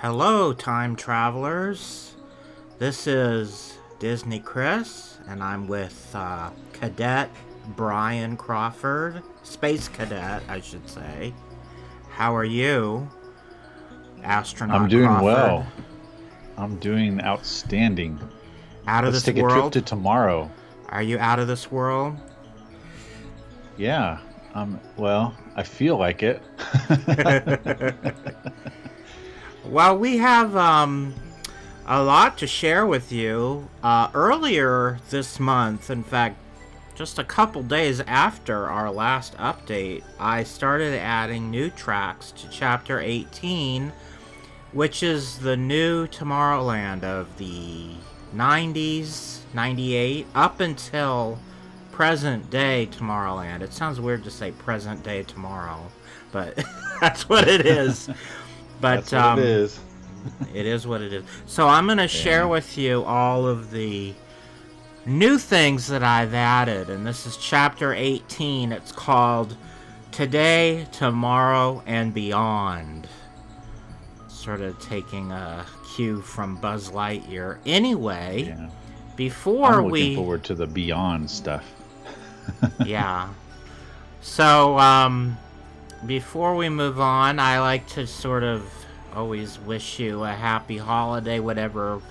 Hello, time travelers. This is Disney Chris, and I'm with Cadet Brian Crawford. Space Cadet, I should say. How are you, Astronaut I'm doing Crawford? well. I'm doing outstanding. Out of Let's this take a trip world? to tomorrow. Are you out of this world? Yeah. Well, I feel like it. Well, we have a lot to share with you. Earlier this month, in fact, just a couple days after our last update, I started adding new tracks to Chapter 18, which is the new Tomorrowland of the 90s, 98, up until present day Tomorrowland. It sounds weird to say present day tomorrow, but that's what it is. But That's what it is. it is what it is. So I'm going to share with you all of the new things that I've added, and this is Chapter 18. It's called Today, Tomorrow, and Beyond. Sort of taking a cue from Buzz Lightyear. Anyway, Yeah. before I'm looking forward to the Beyond stuff. Yeah. So, before we move on, I like to sort of always wish you a happy holiday, whatever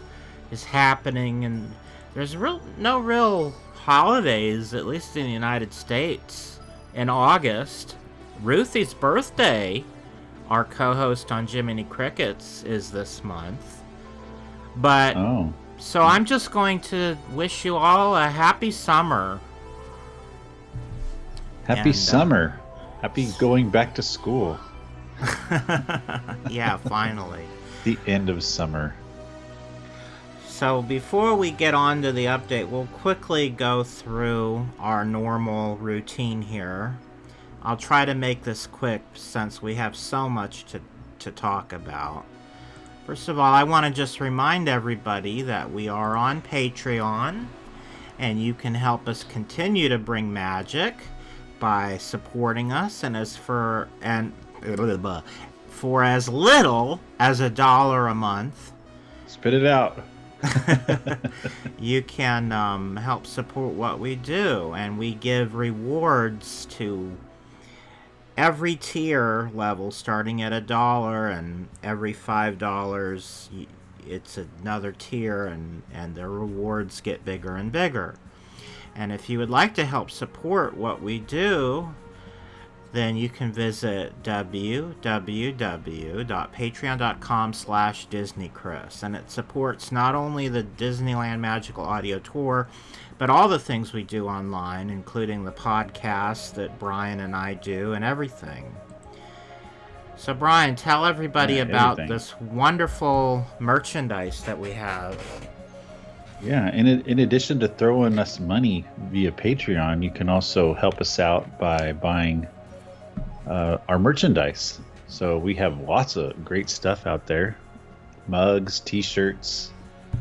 is happening. And there's no real holidays, at least in the United States, in August. Ruthie's birthday, our co-host on Jiminy Crickets, is this month. But, so I'm just going to wish you all a happy summer. Happy summer. Happy going back to school. Yeah, finally. The end of summer. So before we get on to the update, we'll quickly go through our normal routine here. I'll try to make this quick since we have so much to talk about. First of all, I want to just remind everybody that we are on Patreon, and you can help us continue to bring magic by supporting us, and for as little as $1 a month. Spit it out. You can help support what we do, and we give rewards to every tier level, starting at $1, and every $5 it's another tier, and the rewards get bigger and bigger. And if you would like to help support what we do, then you can visit www.patreon.com/DisneyChris. And it supports not only the Disneyland Magical Audio Tour, but all the things we do online, including the podcasts that Brian and I do and everything. So Brian, tell everybody about this wonderful merchandise that we have. Yeah, in addition to throwing us money via Patreon, you can also help us out by buying our merchandise. So we have lots of great stuff out there. Mugs, t-shirts,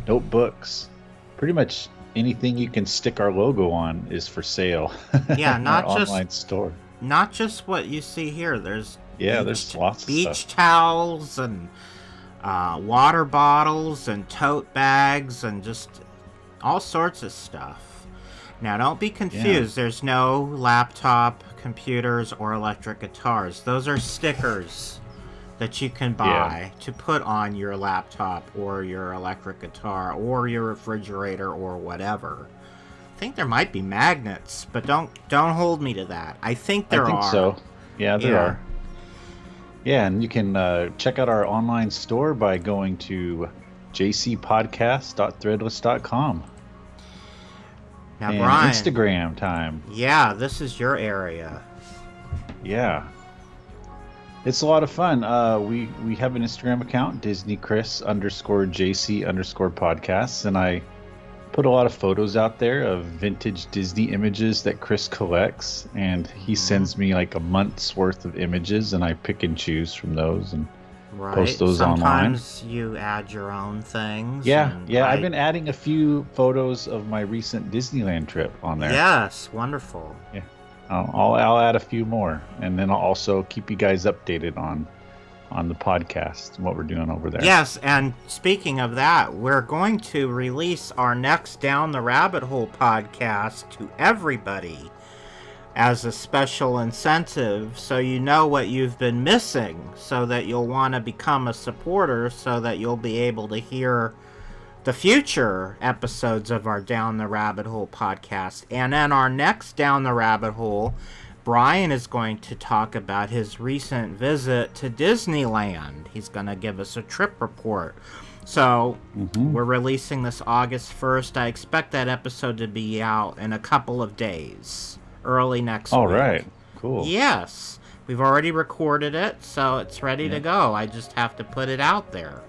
notebooks, pretty much anything you can stick our logo on is for sale. Yeah, not our just online store. Not just what you see here. There's there's lots of beach stuff. towels and water bottles and tote bags and just all sorts of stuff. Now, don't be confused. There's no laptop computers or electric guitars. Those are stickers that you can buy to put on your laptop or your electric guitar or your refrigerator or whatever. I think there might be magnets, but don't hold me to that. I think there are. I think so. Yeah, there are. Yeah, and you can check out our online store by going to jcpodcast.threadless.com. Now, and Brian, Instagram time. Yeah, this is your area. Yeah. It's a lot of fun. We have an Instagram account, DisneyChris_JC_podcasts, and I put a lot of photos out there of vintage Disney images that Chris collects, and he sends me like a month's worth of images, and I pick and choose from those and post those online. Sometimes you add your own things. I've been adding a few photos of my recent Disneyland trip on there. Yes, wonderful. Yeah, I'll add a few more, and then I'll also keep you guys updated on on the podcast and what we're doing over there. Yes, and speaking of that, we're going to release our next Down the Rabbit Hole podcast to everybody as a special incentive, so you know what you've been missing, so that you'll want to become a supporter, so that you'll be able to hear the future episodes of our Down the Rabbit Hole podcast. And then our next Down the Rabbit Hole, Brian is going to talk about his recent visit to Disneyland. He's going to give us a trip report. So, we're releasing this August 1st. I expect that episode to be out in a couple of days. Early next week. All right. Cool. Yes. We've already recorded it, so it's ready to go. I just have to put it out there.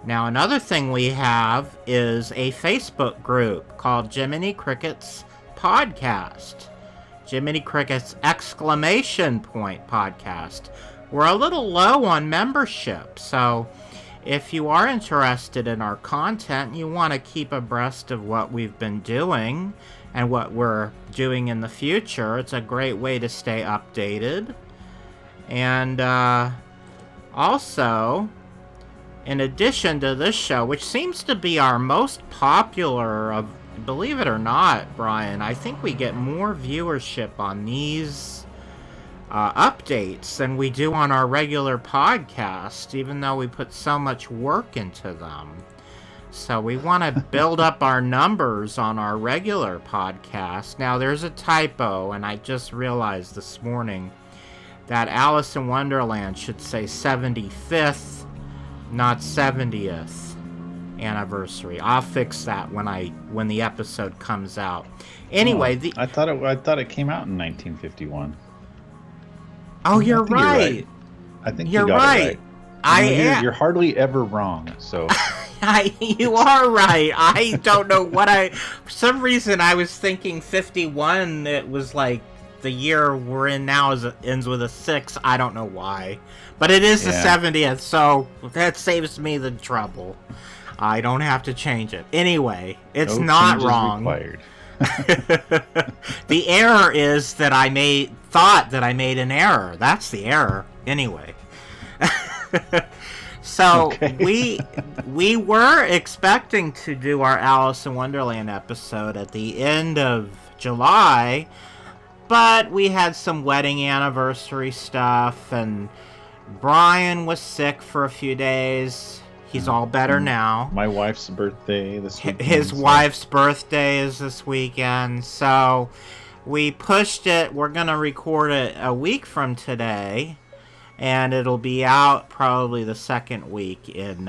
Now, another thing we have is a Facebook group called Jiminy Cricket's Podcast. Jiminy Cricket's exclamation point podcast. We're a little low on membership, so if you are interested in our content, you want to keep abreast of what we've been doing and what we're doing in the future, it's a great way to stay updated. And also, in addition to this show, which seems to be our most popular of, believe it or not, Brian, I think we get more viewership on these updates than we do on our regular podcast, even though we put so much work into them. So we want to build up our numbers on our regular podcast. Now, there's a typo, and I just realized this morning that Alice in Wonderland should say 75th, not 70th anniversary. I'll fix that when the episode comes out. Anyway, I thought it came out in 1951. Oh, you're right. I think you're you got right. it right. You're hardly ever wrong. So you are right. I don't know what for some reason I was thinking 51. It was like the year we're in now ends with a 6. I don't know why, but it is the 70th, so that saves me the trouble. I don't have to change it. Anyway, it's not wrong. Required. The error is that I thought that I made an error. That's the error. Anyway. So, we were expecting to do our Alice in Wonderland episode at the end of July, but we had some wedding anniversary stuff, and Brian was sick for a few days. He's all better now. My wife's birthday this weekend. His wife's birthday is this weekend, so we pushed it. We're going to record it a week from today, and it'll be out probably the second week in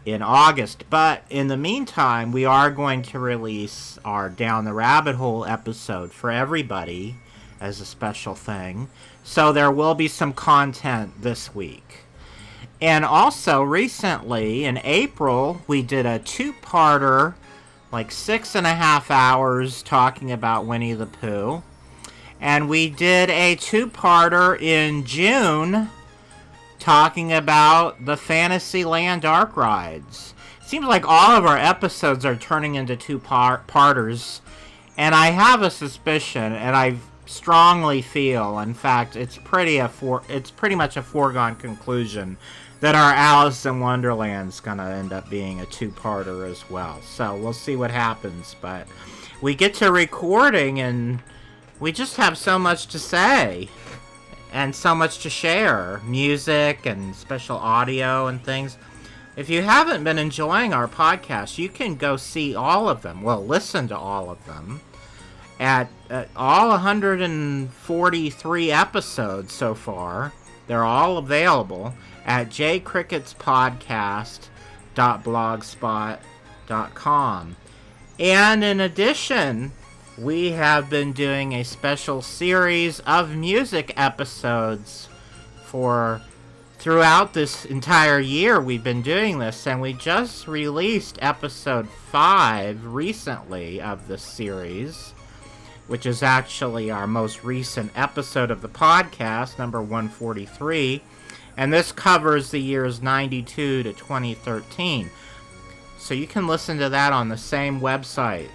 August. But in the meantime, we are going to release our Down the Rabbit Hole episode for everybody as a special thing. So there will be some content this week. And also, recently, in April, we did a 2-parter, like 6.5 hours, talking about Winnie the Pooh. And we did a 2-parter in June, talking about the Fantasyland Dark Rides. It seems like all of our episodes are turning into 2-parters. And I have a suspicion, and I strongly feel, in fact, it's pretty much a foregone conclusion, that our Alice in Wonderland's gonna end up being a 2-parter as well. So we'll see what happens, but we get to recording and we just have so much to say and so much to share. Music and special audio and things. If you haven't been enjoying our podcast, you can go see all of them. Well, listen to all of them at all 143 episodes so far. They're all available at jcricketspodcast.blogspot.com. And in addition, we have been doing a special series of music episodes throughout this entire year. We've been doing this, and we just released episode 5 recently of this series, which is actually our most recent episode of the podcast, number 143. And this covers the years 92 to 2013. So you can listen to that on the same website.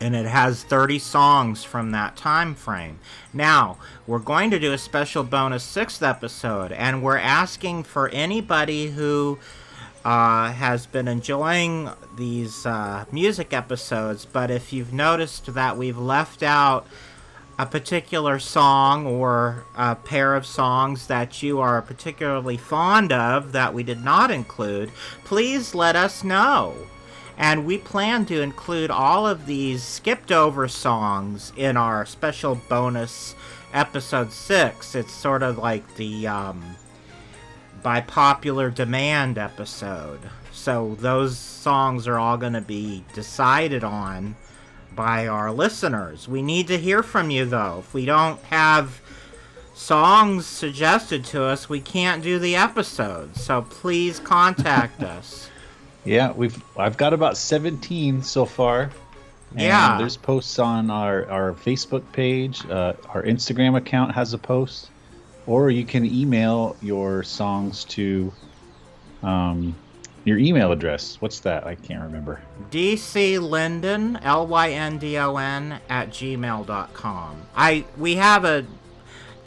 and it has 30 songs from that time frame. Now, we're going to do a special bonus 6th episode, and we're asking for anybody who has been enjoying these music episodes, but if you've noticed that we've left out a particular song or a pair of songs that you are particularly fond of that we did not include, please let us know. And we plan to include all of these skipped over songs in our special bonus episode 6. It's sort of like the by popular demand episode. So those songs are all going to be decided on by our listeners. We need to hear from you, though. If we don't have songs suggested to us, we can't do the episode. So please contact us. Yeah, I've got about 17 so far. And yeah, there's posts on our Facebook page. Our Instagram account has a post, or you can email your songs to your email address. What's that? I can't remember. DCLyndon, LYNDON @gmail.com. We have a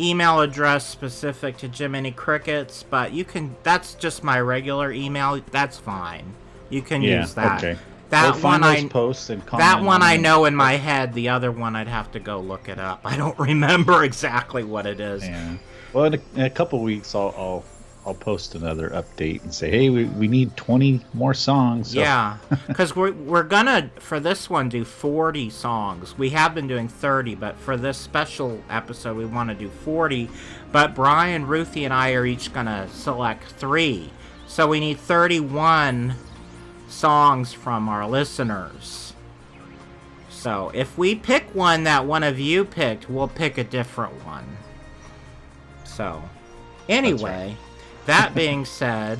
email address specific to Jiminy Crickets, but you can. That's just my regular email. That's fine. You can use that. Okay. That we'll one find those posts and comment that one on I them. know in my head. The other one I'd have to go look it up. I don't remember exactly what it is. Yeah. Well, in a couple weeks, I'll post another update and say, hey, we need 20 more songs. So. Yeah, because we're gonna for this one do 40 songs. We have been doing 30, but for this special episode we want to do 40. But Brian, Ruthie, and I are each gonna select 3, so we need 31 songs from our listeners. So if we pick one that one of you picked, we'll pick a different one. So anyway, that being said,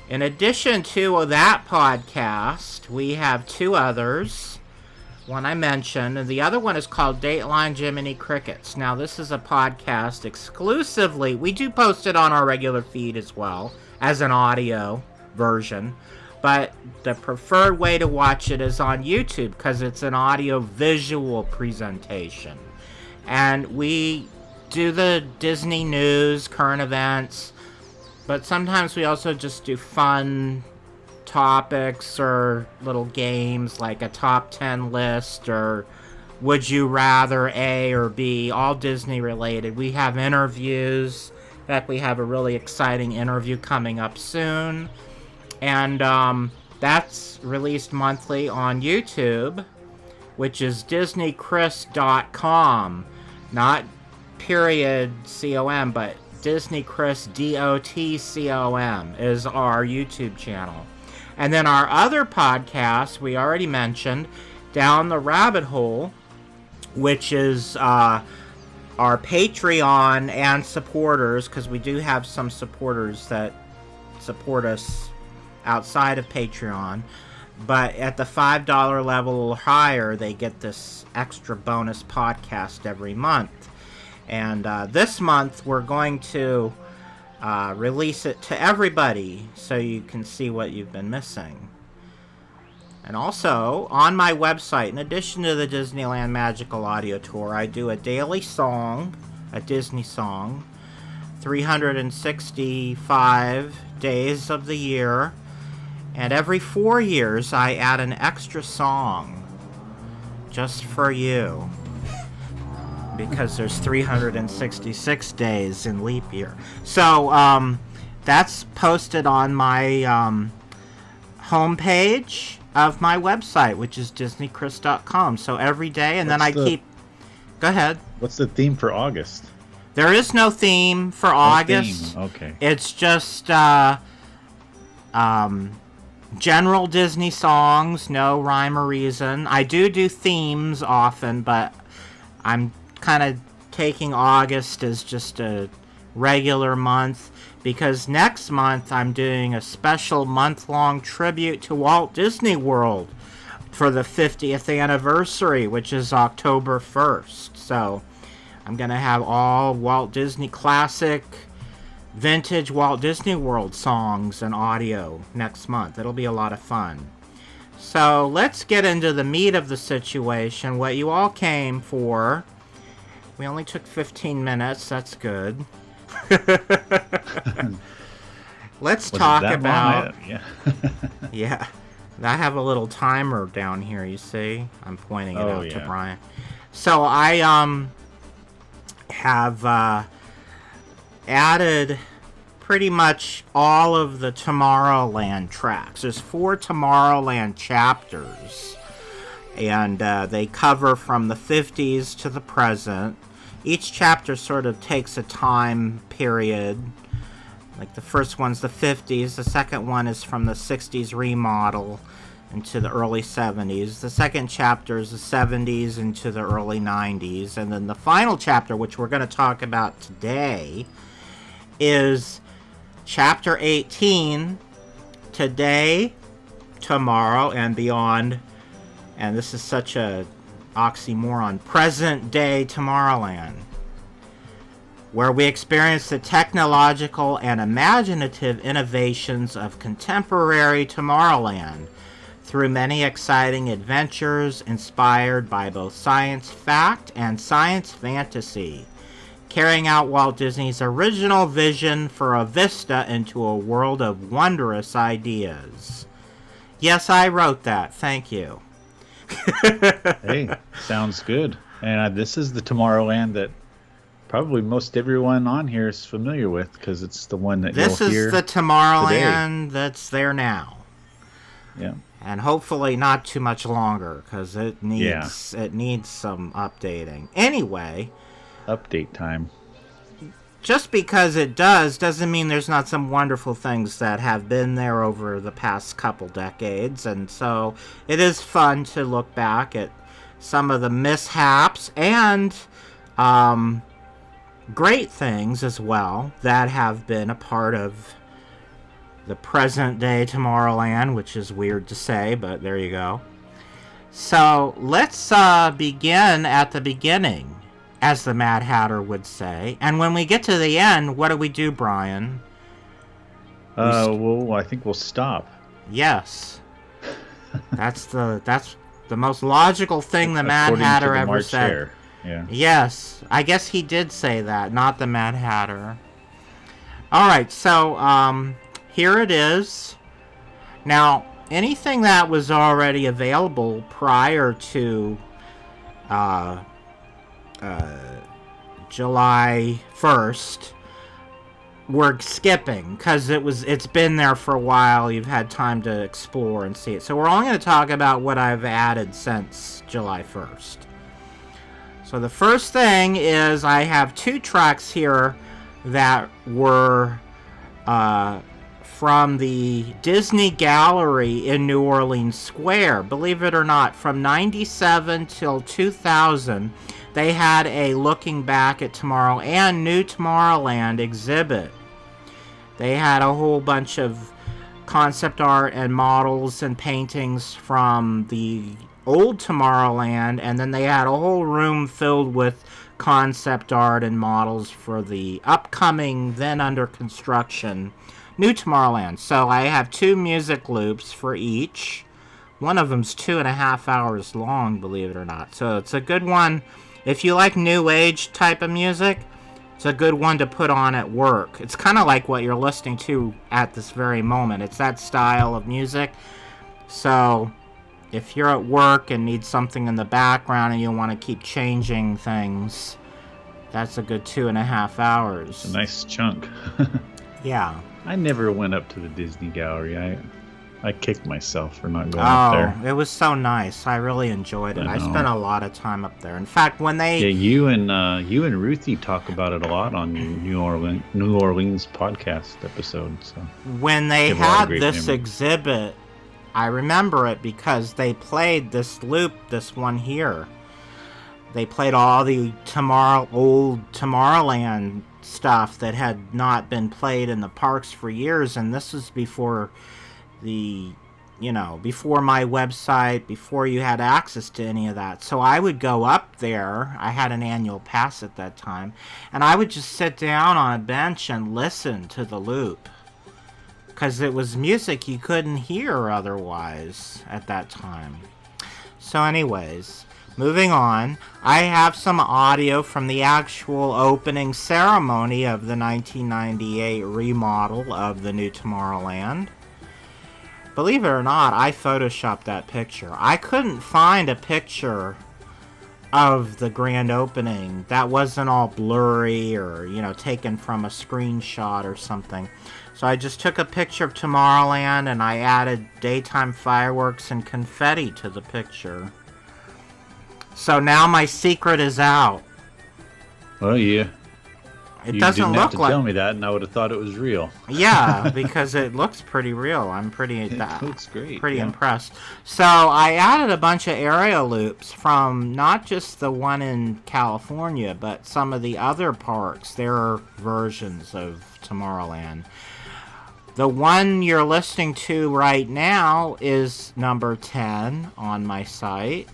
in addition to that podcast, we have 2 others. One I mentioned, and the other one is called Dateline Jiminy Crickets. Now, this is a podcast exclusively. We do post it on our regular feed as well as an audio version, but the preferred way to watch it is on YouTube because it's an audio-visual presentation. And we do the Disney news, current events, but sometimes we also just do fun topics or little games like a top 10 list or would you rather A or B, all Disney related. We have interviews. In fact, we have a really exciting interview coming up soon. And that's released monthly on YouTube, which is DisneyChris.com. Not period COM, but DisneyChris.com is our YouTube channel. And then our other podcast, we already mentioned, Down the Rabbit Hole, which is our Patreon and supporters, because we do have some supporters that support us outside of Patreon. But at the $5 level or higher, they get this extra bonus podcast every month. And this month, we're going to release it to everybody so you can see what you've been missing. And also, on my website, in addition to the Disneyland Magical Audio Tour, I do a daily song, a Disney song, 365 days of the year. And every 4 years, I add an extra song just for you. Because there's 366 days in leap year. So, that's posted on my homepage of my website, which is DisneyChris.com. So every day, and then I keep... Go ahead. What's the theme for August? There is no theme for August. Theme. Okay. It's just general Disney songs, no rhyme or reason. I do themes often, but I'm kind of taking August as just a regular month because next month I'm doing a special month-long tribute to Walt Disney World for the 50th anniversary, which is October 1st. So I'm going to have all Walt Disney classic, vintage Walt Disney World songs and audio next month. It'll be a lot of fun. So let's get into the meat of the situation, what you all came for. We only took 15 minutes, that's good. Let's talk about... Yeah. I have a little timer down here, you see? I'm pointing it out to Brian. So I have added pretty much all of the Tomorrowland tracks. There's 4 Tomorrowland chapters, and they cover from the 50s to the present. Each chapter sort of takes a time period. Like the first one's the 50s, the second one is from the 60s remodel into the early 70s. The second chapter is the 70s into the early 90s. And then the final chapter, which we're going to talk about today, is Chapter 18, Today, Tomorrow, and Beyond. And this is such a oxymoron. Present Day Tomorrowland, where we experience the technological and imaginative innovations of contemporary Tomorrowland through many exciting adventures inspired by both science fact and science fantasy, carrying out Walt Disney's original vision for a vista into a world of wondrous ideas. Yes, I wrote that. Thank you. Hey, sounds good. And this is the Tomorrowland that probably most everyone on here is familiar with, because it's the one that this you'll hear is the Tomorrowland today. That's there now. Yeah. And hopefully not too much longer, because it needs some updating. Anyway, update time. Just because it doesn't mean there's not some wonderful things that have been there over the past couple decades. And so it is fun to look back at some of the mishaps and great things as well that have been a part of the present day Tomorrowland, which is weird to say, but there you go. So let's begin at the beginning, as the Mad Hatter would say. And when we get to the end, what do we do, Brian? Well, I think we'll stop. Yes. That's the most logical thing the Mad Hatter ever said. Chair. Yeah. Yes, I guess he did say that, not the Mad Hatter. All right, so here it is. Now, anything that was already available prior to July 1st, we're skipping because it's been there for a while. You've had time to explore and see it. So we're only going to talk about what I've added since July 1st. So the first thing is I have 2 tracks here that were from the Disney Gallery in New Orleans Square. Believe it or not, from 97 till 2000, they had a Looking Back at Tomorrow and New Tomorrowland exhibit. They had a whole bunch of concept art and models and paintings from the old Tomorrowland, and then they had a whole room filled with concept art and models for the upcoming, then under construction, New Tomorrowland. So I have 2 music loops for each. One of them's 2.5 hours long, believe it or not. So it's a good one. If you like new age type of music, it's a good one to put on at work. It's kind of like what you're listening to at this very moment. It's that style of music. So if you're at work and need something in the background and you want to keep changing things, that's a good 2.5 hours. It's a nice chunk. Yeah. I never went up to the Disney Gallery. I kicked myself for not going up there. Oh, it was so nice. I really enjoyed it. I spent a lot of time up there. In fact, when they... Yeah, you and Ruthie talk about it a lot on New Orleans podcast episode. So when they had this exhibit, I remember it because they played this loop, this one here. They played all the old Tomorrowland stuff that had not been played in the parks for years, and this was before before my website, before you had access to any of that. So I would go up there. I had an annual pass at that time, and I would just sit down on a bench and listen to the loop. because it was music you couldn't hear otherwise at that time. So anyways, moving on, I have some audio from the actual opening ceremony of the 1998 remodel of the new Tomorrowland. Believe it or not, I photoshopped that picture. I couldn't find a picture of the grand opening that wasn't all blurry or, taken from a screenshot or something. So I just took a picture of Tomorrowland and I added daytime fireworks and confetti to the picture. So now my secret is out. Well, yeah. It doesn't look like... You didn't have to tell me that, and I would have thought it was real. Yeah, because it looks pretty real. I'm pretty... It looks great. Pretty impressed. So I added a bunch of area loops from not just the one in California, but some of the other parks. There are versions of Tomorrowland. The one you're listening to right now is number 10 on my site,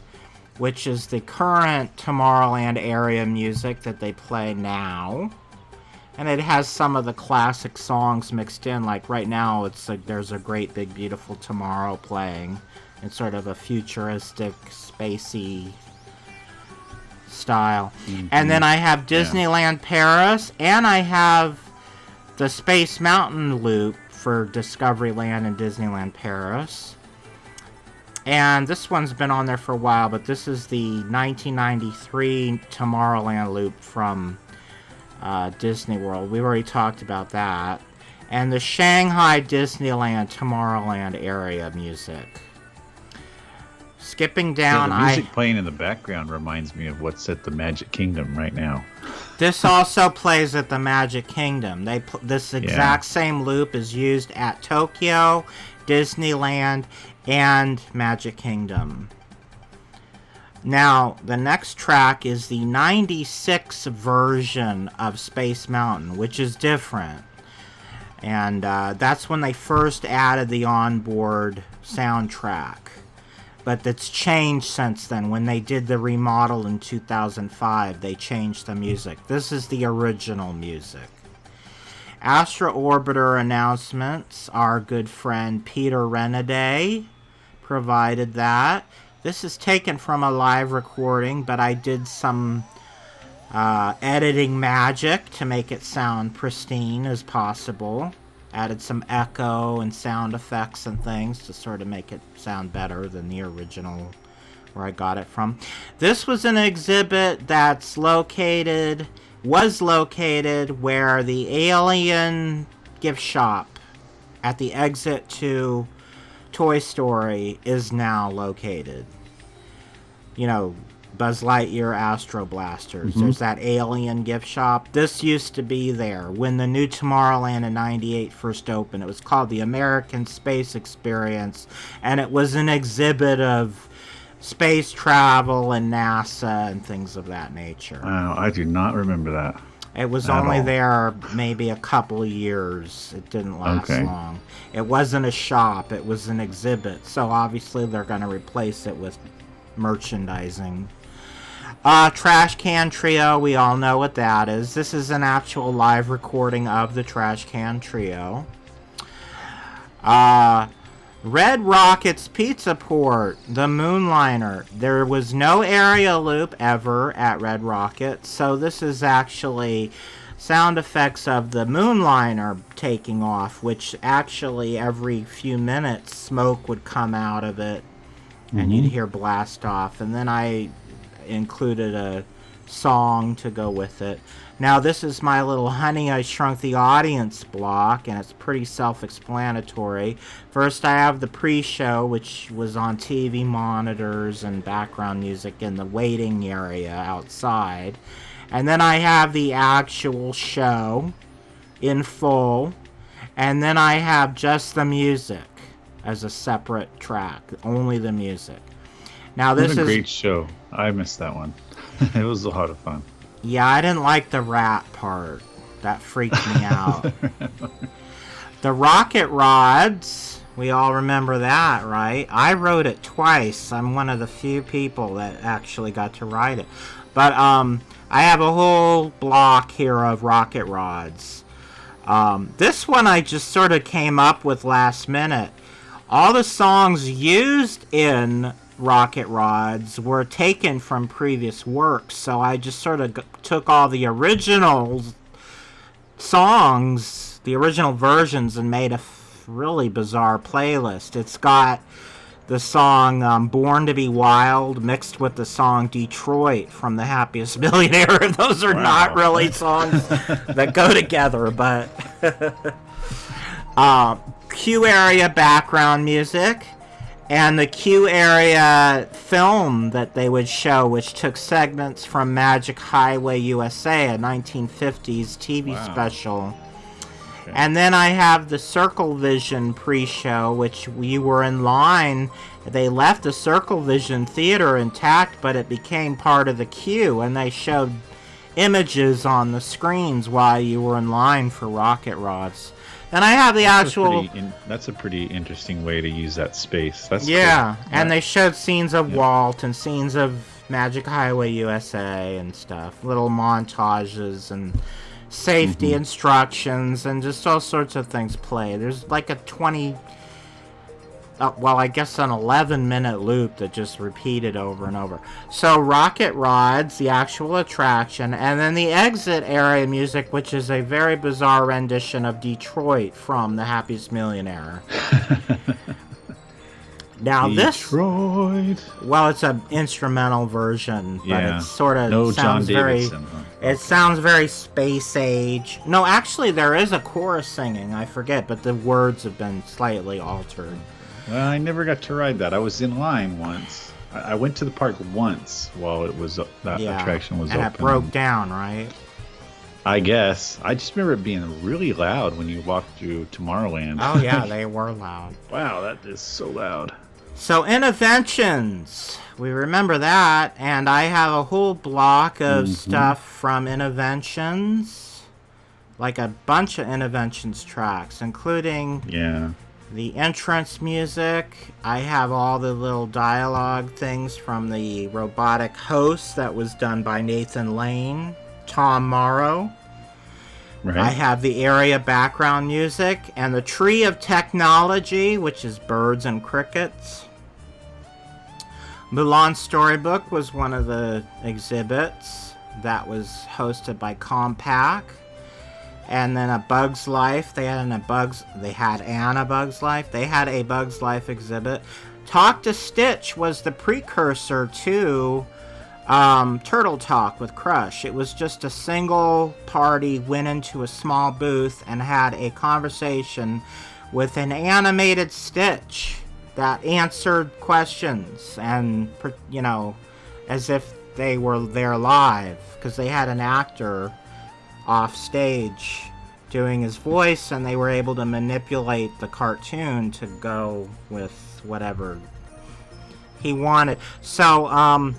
which is the current Tomorrowland area music that they play now. And it has some of the classic songs mixed in. Like right now, it's like There's a Great Big Beautiful Tomorrow playing in sort of a futuristic, spacey style. Mm-hmm. And then I have Disneyland Paris, and I have the Space Mountain loop for Discoveryland and Disneyland Paris. And this one's been on there for a while, but this is the 1993 Tomorrowland loop from Disney World. We've already talked about that. And the Shanghai Disneyland Tomorrowland area music. Skipping down, the music playing in the background reminds me of what's at the Magic Kingdom right now. This also plays at the Magic Kingdom. This exact same loop is used at Tokyo, Disneyland, and Magic Kingdom. Now, the next track is the 96 version of Space Mountain, which is different. And that's when they first added the onboard soundtrack. But it's changed since then. When they did the remodel in 2005, they changed the music. This is the original music. Astro Orbiter announcements. Our good friend Peter Renaday provided that. This is taken from a live recording, but I did some editing magic to make it sound pristine as possible. Added some echo and sound effects and things to sort of make it sound better than the original where I got it from. This was an exhibit that's was located where the Alien gift shop at the exit to Toy Story is now located. Buzz Lightyear Astro Blasters. Mm-hmm. There's that Alien gift shop. This used to be there when the new Tomorrowland in 98 first opened. It was called the American Space Experience, and it was an exhibit of space travel and NASA and things of that nature. Wow, I do not remember that. It was only there maybe a couple of years. It didn't last long. It wasn't a shop. It was an exhibit. So obviously they're going to replace it with merchandising. Trash Can Trio, we all know what that is. This is an actual live recording of the Trash Can Trio. Red Rocket's Pizza Port, the Moonliner. There was no area loop ever at Red Rocket, so this is actually sound effects of the Moonliner taking off, which actually every few minutes smoke would come out of it, and you'd hear blast off. And then I included a song to go with it. Now this is my little Honey, I Shrunk the Audience block, and it's pretty self-explanatory. First I have the pre-show, which was on TV monitors and background music in the waiting area outside. And then I have the actual show in full, and then I have just the music as a separate track, only the music. Now this is a great show. I missed that one. It was a lot of fun. Yeah, I didn't like the rat part. That freaked me out. The Rocket Rods, we all remember that, right? I wrote it twice. I'm one of the few people that actually got to write it. But I have a whole block here of Rocket Rods. This one I just sort of came up with last minute. All the songs used in Rocket Rods were taken from previous works, so I just sort of took all the original songs, the original versions, and made a really bizarre playlist. It's got the song Born to Be Wild mixed with the song Detroit from The Happiest Millionaire. Those are not really songs that go together, but Q area background music, and the Q area film that they would show, which took segments from Magic Highway USA, a 1950s TV special. And then I have the Circle Vision pre-show, which we were in line. They left the Circle Vision theater intact, but it became part of the queue, and they showed images on the screens while you were in line for Rocket Rods. Then I have the actual... That's a pretty interesting way to use that space. That's yeah, cool. And they showed scenes of Walt and scenes of Magic Highway USA and stuff. Little montages and safety instructions and just all sorts of things play. There's like a 11-minute loop that just repeated over and over. So Rocket Rods, the actual attraction, and then the exit area music, which is a very bizarre rendition of Detroit from The Happiest Millionaire. Now Detroit. Well, it's an instrumental version, but it sort of sounds very... It sounds very space age. No, actually, there is a chorus singing. I forget, but the words have been slightly altered. Well, I never got to ride that. I was in line once. I went to the park once while it was that attraction was open. And it broke down, right? I guess. I just remember it being really loud when you walked through Tomorrowland. Oh, yeah, they were loud. Wow, that is so loud. So, Interventions. We remember that, and I have a whole block of stuff from Interventions. Like a bunch of Interventions tracks, including the entrance music. I have all the little dialogue things from the robotic host that was done by Nathan Lane, Tom Morrow. Right. I have the area background music and the Tree of Technology, which is birds and crickets. Mulan Storybook was one of the exhibits that was hosted by Compaq. And then A Bug's Life. They had a Bug's Life. They had a Bug's Life exhibit. Talk to Stitch was the precursor to Turtle Talk with Crush. It was just a single party went into a small booth and had a conversation with an animated Stitch that answered questions and, you know, as if they were there live, because they had an actor off stage doing his voice, and they were able to manipulate the cartoon to go with whatever he wanted. So,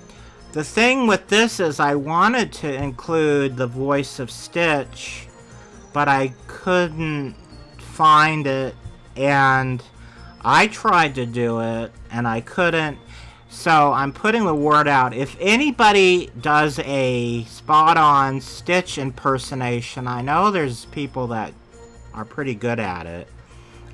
the thing with this is I wanted to include the voice of Stitch, but I couldn't find it, and I tried to do it, and I couldn't. So I'm putting the word out. If anybody does a spot-on Stitch impersonation, I know there's people that are pretty good at it.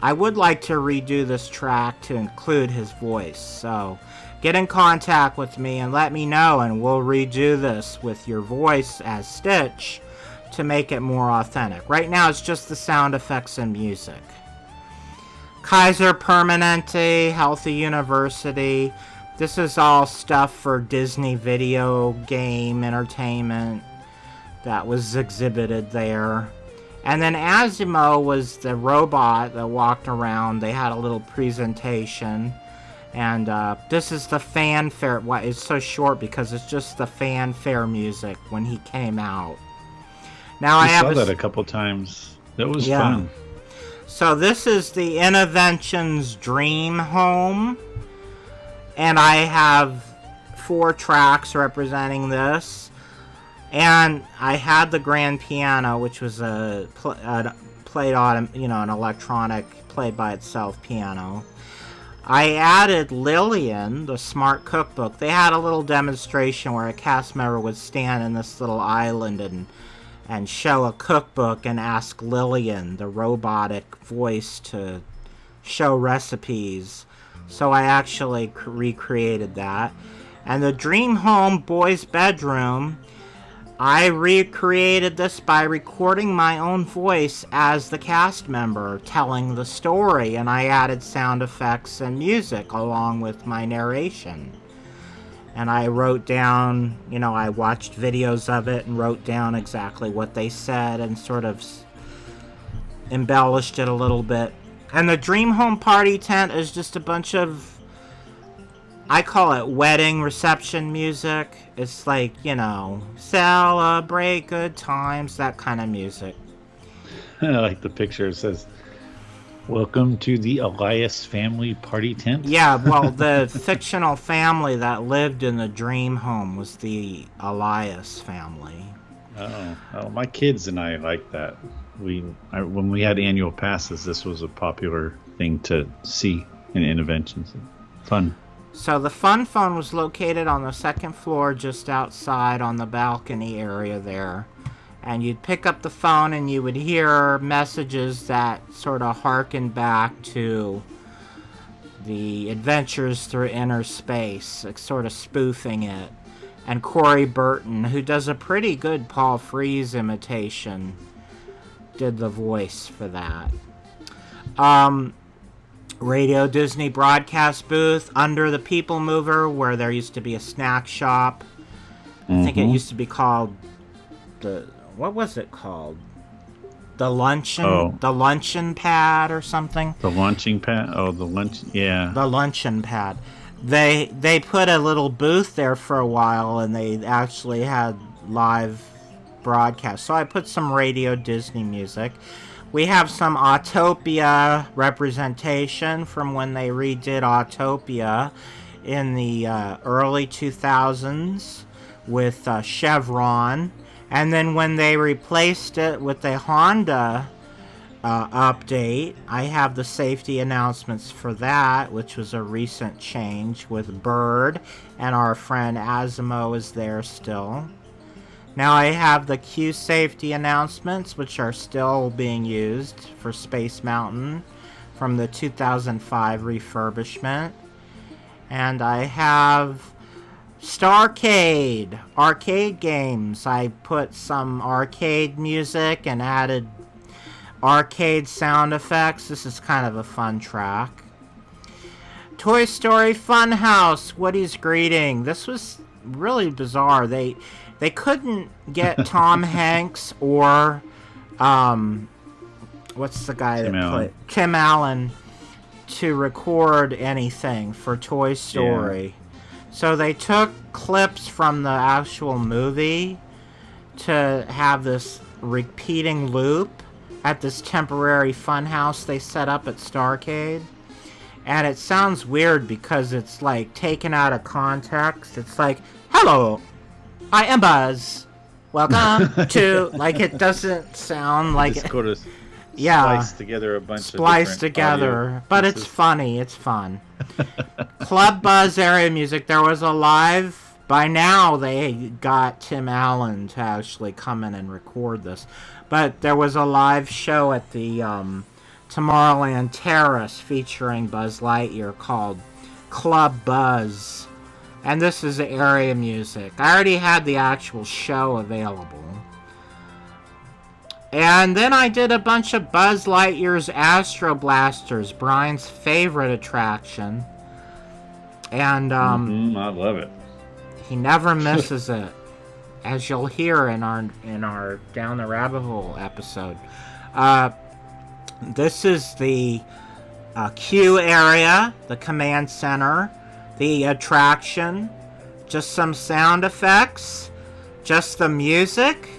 I would like to redo this track to include his voice. So get in contact with me and let me know, and we'll redo this with your voice as Stitch to make it more authentic. Right now it's just the sound effects and music. Kaiser Permanente, Healthy University. This is all stuff for Disney video game entertainment that was exhibited there. And then Asimo was the robot that walked around. They had a little presentation. And this is the fanfare. It's so short because it's just the fanfare music when he came out. Now I saw that a couple times. That was fun. So this is the Interventions Dream Home. And I have 4 tracks representing this. And I had the grand piano, which was an electronic played by itself piano. I added Lillian, the smart cookbook. They had a little demonstration where a cast member would stand in this little island and and show a cookbook and ask Lillian, the robotic voice, to show recipes. So I actually recreated that. And the Dream Home Boys Bedroom, I recreated this by recording my own voice as the cast member telling the story, and I added sound effects and music along with my narration. And I wrote down, I watched videos of it and wrote down exactly what they said and sort of embellished it a little bit. And the Dream Home Party Tent is just a bunch of, I call it wedding reception music. It's like, celebrate good times, that kind of music. I like the picture. It says, "Welcome to the Elias family party tent." Yeah, well, the fictional family that lived in the dream home was the Elias family. Oh, my kids and I like that. When we had annual passes, this was a popular thing to see in interventions. Fun. So the fun phone was located on the second floor just outside on the balcony area there. And you'd pick up the phone and you would hear messages that sort of harken back to the Adventures Through Inner Space, sort of spoofing it. And Corey Burton, who does a pretty good Paul Frees imitation, did the voice for that. Radio Disney broadcast booth under the People Mover, where there used to be a snack shop. I think it used to be called what was it called? The luncheon pad or something. The launching pad. Oh, the luncheon pad. They put a little booth there for a while, and they actually had live broadcasts. So I put some Radio Disney music. We have some Autopia representation from when they redid Autopia in the early 2000s with Chevron. And then when they replaced it with the Honda update, I have the safety announcements for that, which was a recent change with Bird, and our friend Asimo is there still. Now I have the Q safety announcements, which are still being used for Space Mountain from the 2005 refurbishment. And I have Starcade, arcade games. I put some arcade music and added arcade sound effects. This is kind of a fun track. Toy Story Funhouse, Woody's Greeting. This was really bizarre. They couldn't get Tom Hanks or what's the guy Tim Allen to record anything for Toy Story. Yeah. So they took clips from the actual movie to have this repeating loop at this temporary funhouse they set up at Starcade. And it sounds weird because it's like taken out of context. It's like, "Hello, I am Buzz. Welcome to..." Like, it doesn't sound like... Just go to splice together a bunch of different together, but pieces. It's funny. It's fun. Club Buzz area music. There was a live... By now, they got Tim Allen to actually come in and record this. But there was a live show at the Tomorrowland Terrace featuring Buzz Lightyear called Club Buzz. And this is the area music. I already had the actual show available. And then I did a bunch of Buzz Lightyear's Astro Blasters, Brian's favorite attraction. And I love it. He never misses it, as you'll hear in our Down the Rabbit Hole episode. This is the queue area, the command center, the attraction, just some sound effects, just the music,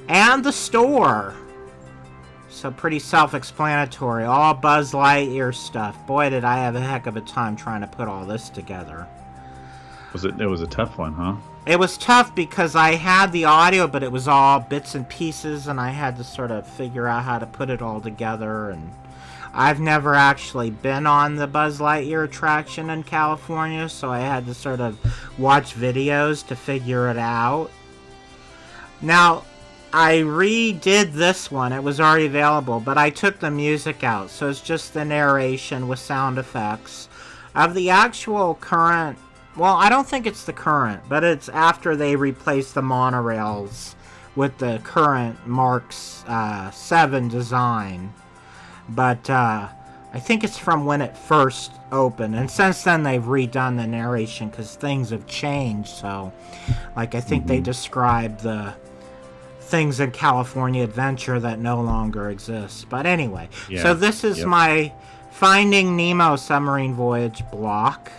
and the store. So pretty self-explanatory. All Buzz Lightyear stuff. Boy, did I have a heck of a time trying to put all this together. It was a tough one, huh? It was tough because I had the audio, but it was all bits and pieces, and I had to sort of figure out how to put it all together. And I've never actually been on the Buzz Lightyear attraction in California, so I had to sort of watch videos to figure it out. Now, I redid this one. It was already available, but I took the music out, so it's just the narration with sound effects of the actual current. Well, I don't think it's the current, but it's after they replaced the monorails with the current Mark 7 design. But I think it's from when it first opened, and since then they've redone the narration because things have changed. So, like, I think they described the things in California Adventure that no longer exist. But anyway, so this is my Finding Nemo submarine voyage block,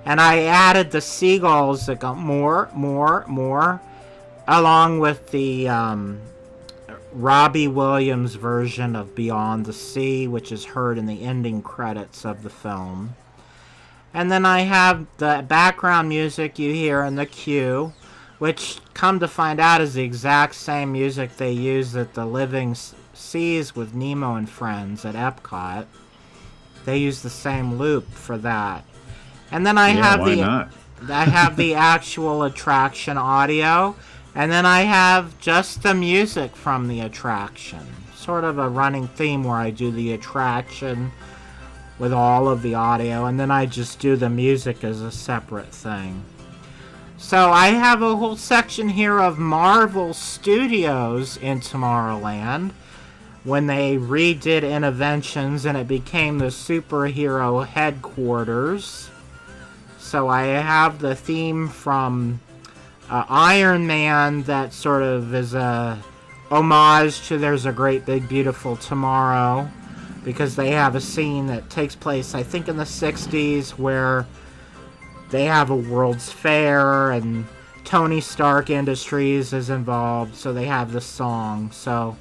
and I added the seagulls that got more, along with the Robbie Williams version of Beyond the Sea, which is heard in the ending credits of the film. And then I have the background music you hear in the queue, which, come to find out, is the exact same music they use at the Living Seas with Nemo and Friends at Epcot. They use the same loop for that. And then I have the actual attraction audio, and then I have just the music from the attraction. Sort of a running theme where I do the attraction with all of the audio, and then I just do the music as a separate thing. So I have a whole section here of Marvel Studios in Tomorrowland when they redid Innoventions and it became the superhero headquarters. So I have the theme from Iron Man that sort of is a homage to There's a Great Big Beautiful Tomorrow, because they have a scene that takes place, I think, in the 60s where they have a World's Fair and Tony Stark Industries is involved, so they have the song. So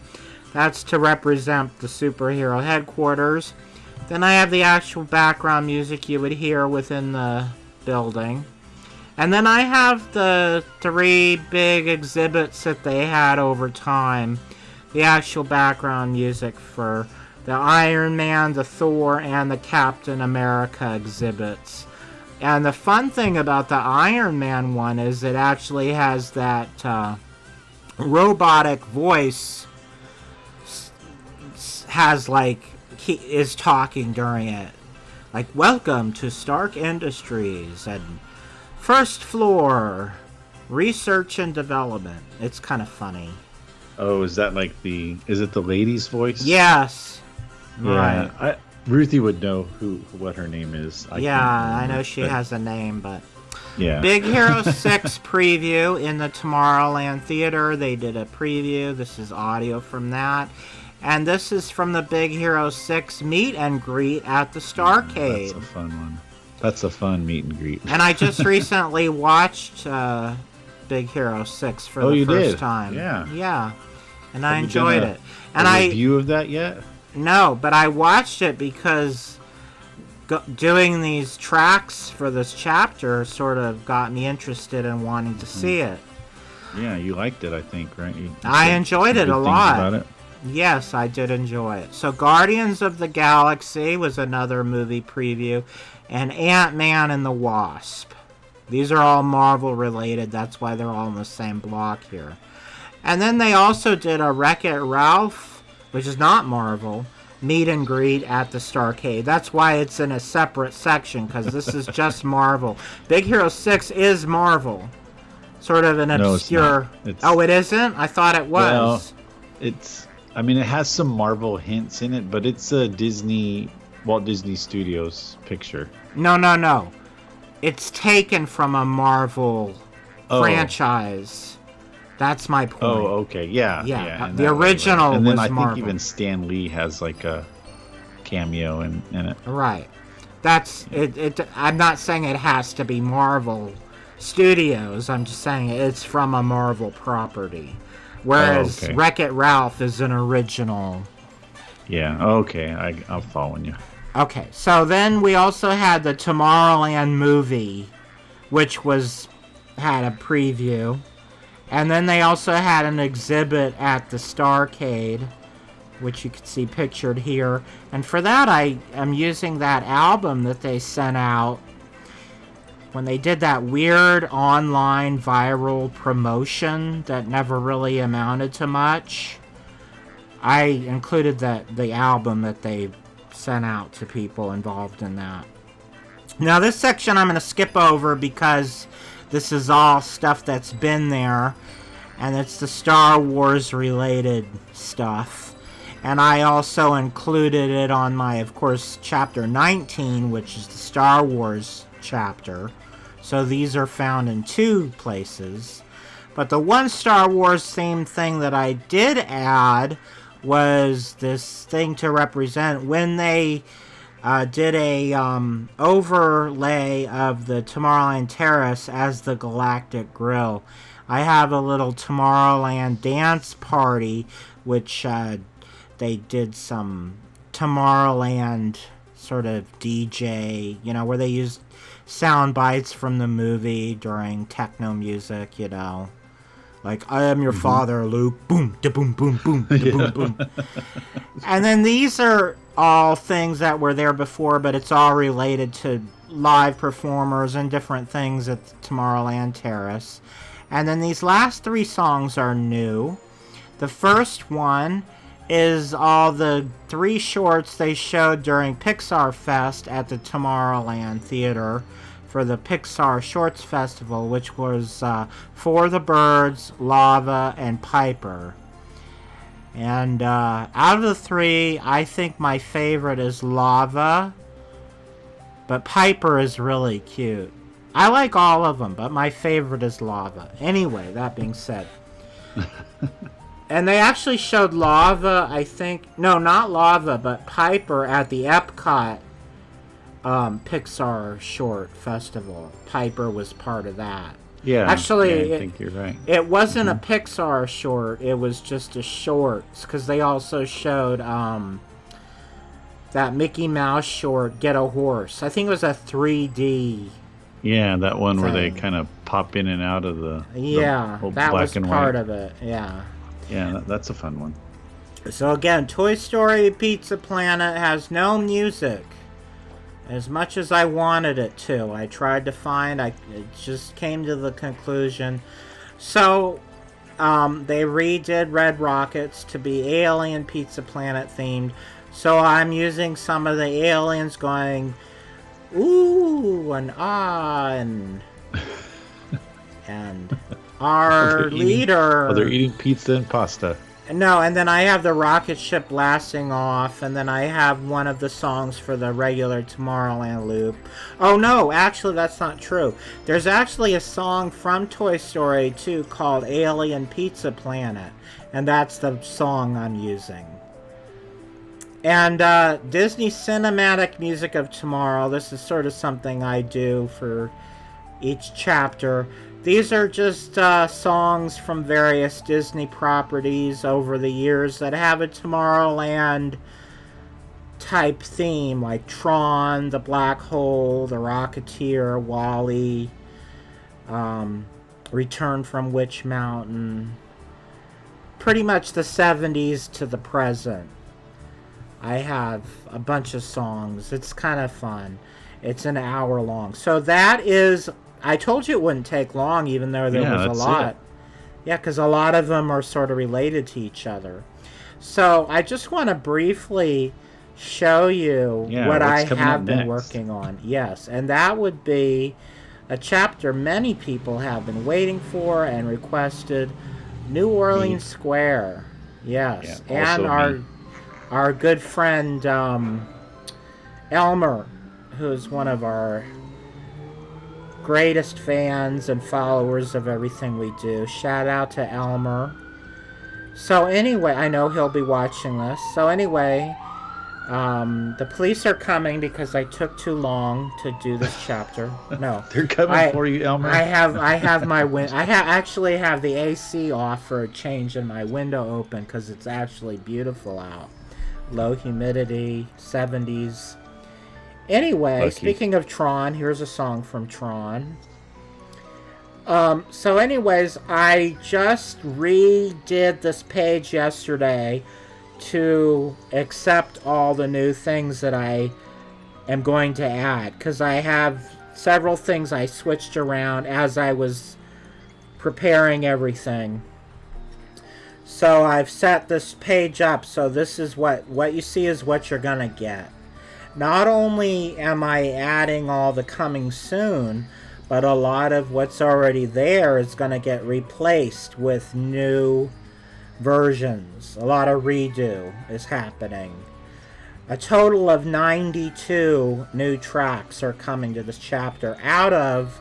that's to represent the superhero headquarters. Then I have the actual background music you would hear within the building. And then I have the 3 big exhibits that they had over time. The actual background music for the Iron Man, the Thor, and the Captain America exhibits. And the fun thing about the Iron Man one is it actually has that robotic voice is talking during it. Like, welcome to Stark Industries and first floor research and development. It's kind of funny. Oh, is that like is it the lady's voice? Yes. Yeah. Right. Ruthie would know what her name is. I know she has a name, but yeah. Big Hero 6 preview in the Tomorrowland Theater. They did a preview. This is audio from that. And this is from the Big Hero 6 meet and greet at the Starcade. That's a fun one. That's a fun meet and greet. And I just recently watched Big Hero 6 for the first time. Yeah. Yeah. And I enjoyed it. And a review of that yet? No, but I watched it because doing these tracks for this chapter sort of got me interested in wanting to see it. Yeah, you liked it, I think, right? I enjoyed it a lot. About it. Yes, I did enjoy it. So Guardians of the Galaxy was another movie preview, and Ant-Man and the Wasp. These are all Marvel related, that's why they're all in the same block here. And then they also did a Wreck-It Ralph, which is not Marvel, meet and greet at the Starcade. That's why it's in a separate section, because this is just Marvel. Big Hero 6 is Marvel. Sort of an obscure... Oh, it isn't? I thought it was. Well, it has some Marvel hints in it, but it's a Walt Disney Studios picture. No. It's taken from a Marvel franchise. That's my point. Oh, okay. Yeah. The original was Marvel. And then I think even Stan Lee has like a cameo in it. Right. That's it. I'm not saying it has to be Marvel Studios. I'm just saying it's from a Marvel property. Whereas Wreck-It Ralph is an original. Yeah, okay. I'm following you. Okay, so then we also had the Tomorrowland movie, which had a preview. And then they also had an exhibit at the Starcade, which you can see pictured here. And for that, I am using that album that they sent out. when they did that weird online viral promotion that never really amounted to much, I included the album that they sent out to people involved in that. Now this section I'm going to skip over because this is all stuff that's been there, and it's the Star Wars related stuff. And I also included it on my, of course, chapter 19, which is the Star Wars chapter. So these are found in 2 places. But the one Star Wars themed thing that I did add was this thing to represent when they did a overlay of the Tomorrowland Terrace as the Galactic Grill. I have a little Tomorrowland dance party, which they did some Tomorrowland sort of DJ, where they used sound bites from the movie during techno music, Like, I am your father, Luke. Boom, da boom, boom, boom, da boom, boom. And then these are all things that were there before, but it's all related to live performers and different things at Tomorrowland Terrace. And then these last 3 songs are new. The first one is all the 3 shorts they showed during Pixar Fest at the Tomorrowland Theater for the Pixar Shorts Festival, which was For the Birds, Lava, and Piper. And out of the 3, I think my favorite is Lava, but Piper is really cute. I like all of them, but my favorite is Lava. Anyway, that being said. And they actually showed Lava, I think... No, not Lava, but Piper at the Epcot Pixar Short Festival. Piper was part of that. Yeah, actually, I think you're right. It wasn't a Pixar short. It was just a shorts, because they also showed that Mickey Mouse short, Get a Horse. I think it was a 3D. Yeah, that one thing. Where they kind of pop in and out of the that black was and part white. of it. Yeah. Yeah, that's a fun one. So again, Toy Story Pizza Planet has no music. As much as I wanted it to. I tried to find, it just came to the conclusion. So, they redid Red Rockets to be Alien Pizza Planet themed. So I'm using some of the aliens going, ooh, and ah, and our leader... they're eating pizza and pasta. No, and then I have the rocket ship blasting off, and then I have one of the songs for the regular Tomorrowland loop. Oh no, actually that's not true. There's actually a song from Toy Story 2 called Alien Pizza Planet, and that's the song I'm using. And Disney Cinematic Music of Tomorrow, this is sort of something I do for each chapter. These are just songs from various Disney properties over the years that have a Tomorrowland type theme, like Tron, The Black Hole, The Rocketeer, WALL-E, Return from Witch Mountain. Pretty much the 70s to the present. I have a bunch of songs. It's kind of fun. It's an hour long. So that is... I told you it wouldn't take long, even though there was a lot. Yeah, because a lot of them are sort of related to each other. So I just want to briefly show you what I have been working on. Yes, and that would be a chapter many people have been waiting for and requested, New Orleans Square. Yes, yeah, and our good friend Elmer, who's one of our greatest fans and followers of everything we do. Shout out to Elmer. So anyway, I know he'll be watching this. So anyway, the police are coming because I took too long to do this chapter. No, they're coming for you, Elmer. I have my actually have the AC off for a change and my window open because it's actually beautiful out. Low humidity, 70s. Anyway, speaking of Tron, here's a song from Tron. So anyways, I just redid this page yesterday to accept all the new things that I am going to add. Because I have several things I switched around as I was preparing everything. So I've set this page up, so this is what you see is what you're gonna get. Not only am I adding all the coming soon, but a lot of what's already there is gonna get replaced with new versions. A lot of redo is happening. A total of 92 new tracks are coming to this chapter out of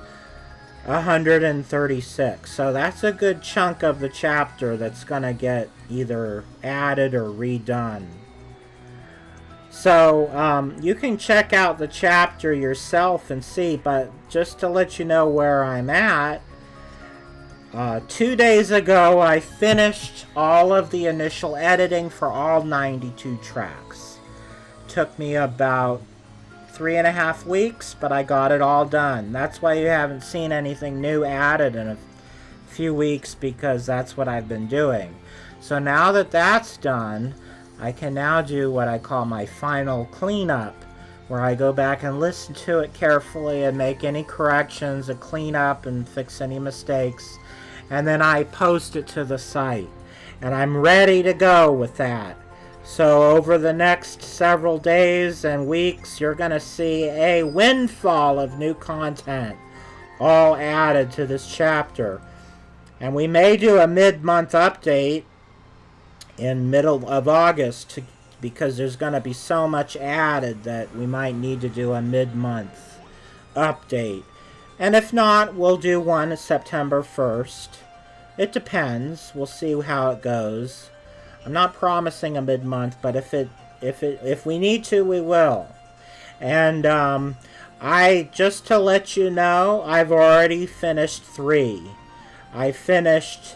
136. So that's a good chunk of the chapter that's going to get either added or redone. So you can check out the chapter yourself and see, but just to let you know where I'm at, 2 days ago I finished all of the initial editing for all 92 tracks. Took me about 3.5 weeks, but I got it all done. That's why you haven't seen anything new added in a few weeks, because that's what I've been doing. So now that that's done, I can now do what I call my final cleanup, where I go back and listen to it carefully and make any corrections and clean up and fix any mistakes, and then I post it to the site. And I'm ready to go with that. So over the next several days and weeks, you're going to see a windfall of new content all added to this chapter. And we may do a mid-month update in middle of August because there's going to be so much added that we might need to do a mid-month update. And if not, we'll do one September 1st. It depends. We'll see how it goes. I'm not promising a mid-month, but if we need to, we will. And just to let you know, I've already finished 3. I finished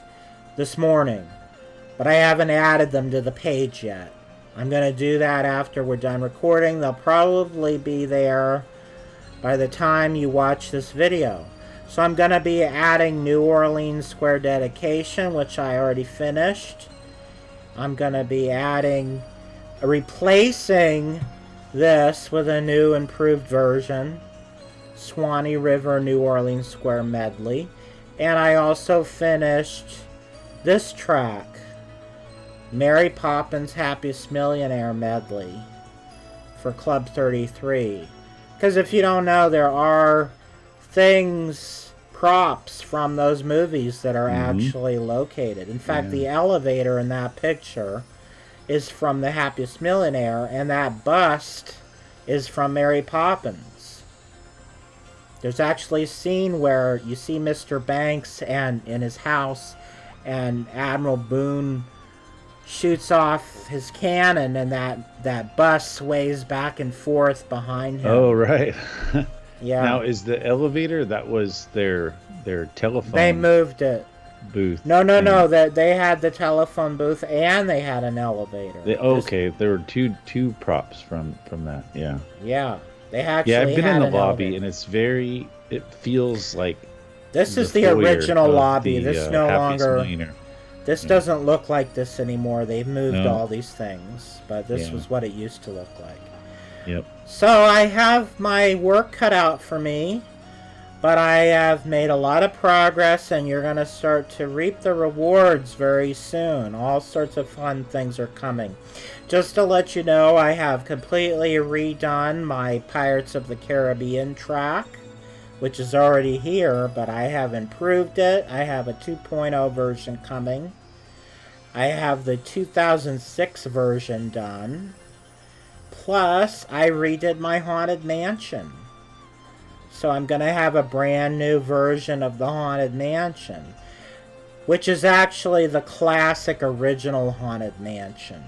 this morning, but I haven't added them to the page yet. I'm going to do that after we're done recording. They'll probably be there by the time you watch this video. So I'm going to be adding New Orleans Square Dedication, which I already finished. I'm going to be replacing this with a new improved version, Swanee River New Orleans Square Medley. And I also finished this track, Mary Poppins Happiest Millionaire Medley for Club 33. Because if you don't know, there are props from those movies that are actually located. In fact, the elevator in that picture is from The Happiest Millionaire, and that bust is from Mary Poppins. There's actually a scene where you see Mr. Banks and in his house, and Admiral Boone shoots off his cannon, and that bus sways back and forth behind him. Oh, right. Yeah. Now, is the elevator, that was their telephone? They moved it. Booth. No. They had the telephone booth and they had an elevator. Okay, there were two props from that. Yeah. Yeah. They actually I've been in the lobby, elevator. and it feels like this is the original lobby. This no longer. Millionaire. This doesn't look like this anymore. They've moved all these things, but this was what it used to look like. Yep. So I have my work cut out for me, but I have made a lot of progress, and you're going to start to reap the rewards very soon. All sorts of fun things are coming. Just to let you know, I have completely redone my Pirates of the Caribbean track, which is already here, but I have improved it. I have a 2.0 version coming. I have the 2006 version done. Plus, I redid my Haunted Mansion. So I'm going to have a brand new version of the Haunted Mansion, which is actually the classic original Haunted Mansion.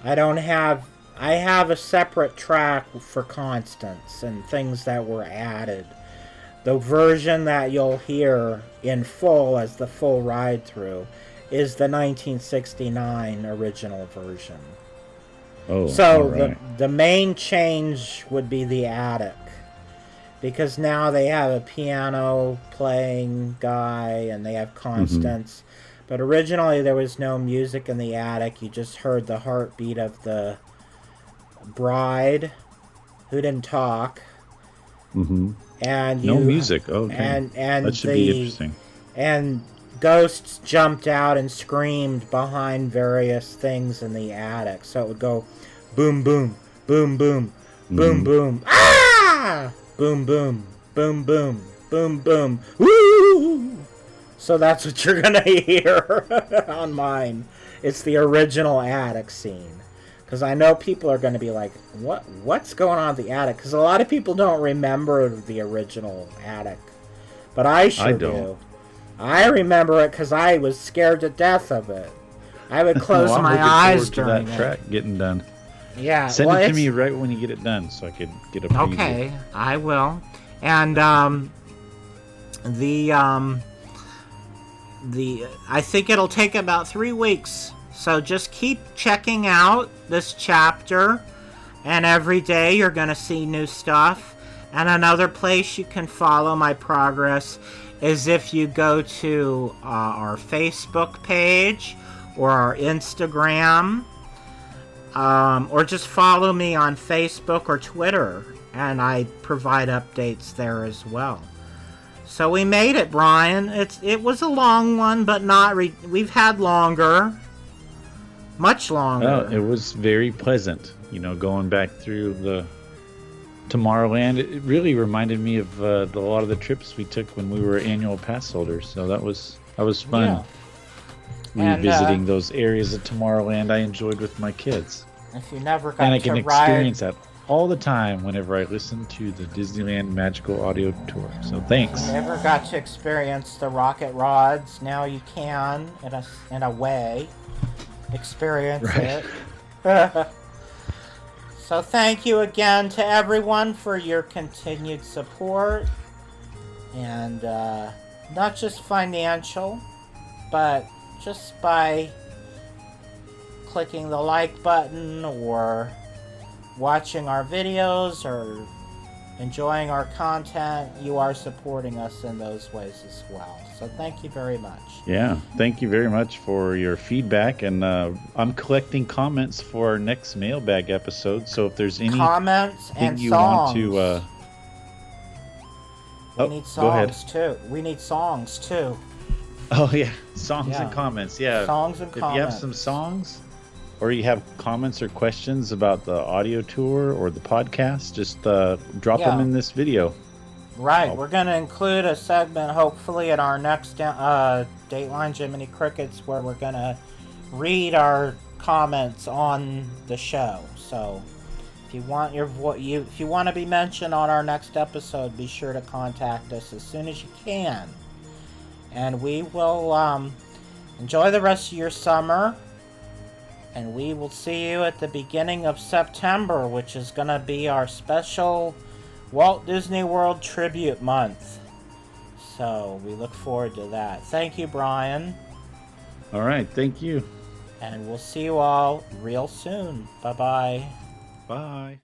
I have a separate track for Constance and things that were added. The version that you'll hear in full as the full ride through is the 1969 original version. Oh, so right. the main change would be the attic, because now they have a piano playing guy and they have Constance. But originally there was no music in the attic. You just heard the heartbeat of the bride who didn't talk. Mm-hmm. And no music. Okay. And that should be interesting. And ghosts jumped out and screamed behind various things in the attic. So it would go boom, boom, boom, boom, boom, boom, ah! Boom, boom, boom, boom, boom, boom, woo! So that's what you're going to hear on mine. It's the original attic scene. Because I know people are going to be like, what's going on in the attic? Because a lot of people don't remember the original attic. But I sure do. I remember it because I was scared to death of it. I would close my eyes during that track getting done. Yeah. Send it to me right when you get it done so I could get a preview. Okay, I will. And I think it'll take about 3 weeks. So just keep checking out this chapter, and every day you're going to see new stuff. And another place you can follow my progress is if you go to our Facebook page or our Instagram, or just follow me on Facebook or Twitter, and I provide updates there as well. So we made it, Brian. It was a long one, but not we've had longer. Much longer. Oh, it was very pleasant, going back through the Tomorrowland. It really reminded me of a lot of the trips we took when we were annual pass holders. So that was fun. Yeah. Revisiting those areas of Tomorrowland I enjoyed with my kids. If you never got and I can experience that all the time whenever I listen to the Disneyland Magical Audio Tour. So thanks. You never got to experience the rocket rods. Now you can, in a way. Experience it. So thank you again to everyone for your continued support, and not just financial, but just by clicking the like button or watching our videos or enjoying our content. You are supporting us in those ways as well. So thank you very much. Yeah, thank you very much for your feedback, and I'm collecting comments for our next mailbag episode. So if there's any comments and you songs, want to, we need songs too. We need songs too. Oh yeah, songs and comments. Yeah, songs and comments. If you have some songs, or you have comments or questions about the audio tour or the podcast, just drop them in this video. Right, we're going to include a segment, hopefully, at our next Dateline Jiminy Crickets, where we're going to read our comments on the show. So, if you want if you want to be mentioned on our next episode, be sure to contact us as soon as you can, and we will enjoy the rest of your summer. And we will see you at the beginning of September, which is going to be our special Walt Disney World Tribute Month. So we look forward to that. Thank you, Brian. All right, thank you. And we'll see you all real soon. Bye-bye. Bye.